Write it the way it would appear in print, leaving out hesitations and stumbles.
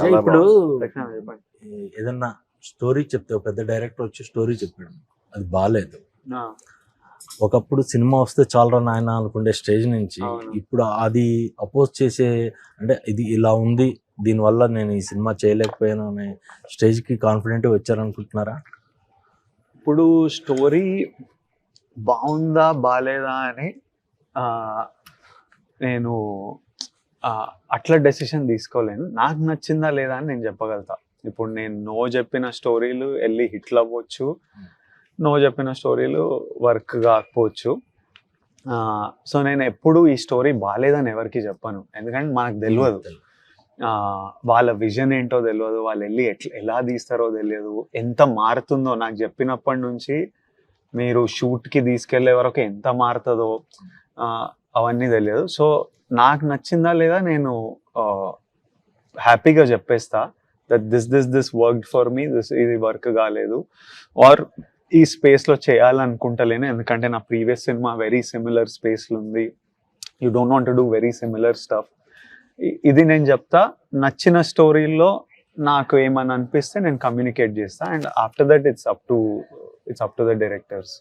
చాలా ఇప్పుడు బాగుంది. ఏదన్నా స్టోరీ చెప్తే ఒక పెద్ద డైరెక్టర్ వచ్చి స్టోరీ చెప్పాడు, అది బాగాలేదు. ఒకప్పుడు సినిమా వస్తే చాలరా నాయన అనుకునే స్టేజ్ నుంచి ఇప్పుడు అది అపోజ్ చేసే, అంటే ఇది ఇలా ఉంది దీనివల్ల నేను ఈ సినిమా చేయలేకపోయాను అనే స్టేజ్కి కాన్ఫిడెంట్ వచ్చారనుకుంటున్నారా? ఇప్పుడు స్టోరీ బాగుందా బాగాలేదా అని నేను అట్లా డెసిషన్ తీసుకోలేను. నాకు నచ్చిందా లేదా అని నేను చెప్పగలుగుతా. ఇప్పుడు నేను నో చెప్పిన స్టోరీలు వెళ్ళి హిట్లు అవ్వచ్చు, నో చెప్పిన స్టోరీలు వర్క్ కాకపోవచ్చు. సో నేను ఎప్పుడు ఈ స్టోరీ బాగాలేదని ఎవరికి చెప్పను, ఎందుకంటే మనకు తెలియదు, వాళ్ళ విజన్ ఏంటో తెలియదు, వాళ్ళు వెళ్ళి ఎలా తీస్తారో తెలియదు, ఎంత మారుతుందో. నాకు చెప్పినప్పటి నుంచి మీరు షూట్కి తీసుకెళ్లే వరకు ఎంత మారుతుందో అవన్నీ తెలియదు. సో నాకు నచ్చిందా లేదా నేను హ్యాపీగా చెప్పేస్తా that this worked for me, ఇది వర్క్ కాలేదు ఆర్ ఈ స్పేస్లో చేయాలనుకుంటలేను, ఎందుకంటే నా ప్రీవియస్ సినిమా వెరీ సిమిలర్ స్పేస్లో ఉంది, you don't want to do very similar stuff. ఇది నేను చెప్తా. నచ్చిన స్టోరీలో నాకు ఏమని అనిపిస్తే నేను కమ్యూనికేట్ చేస్తా, and after that it's up to the directors.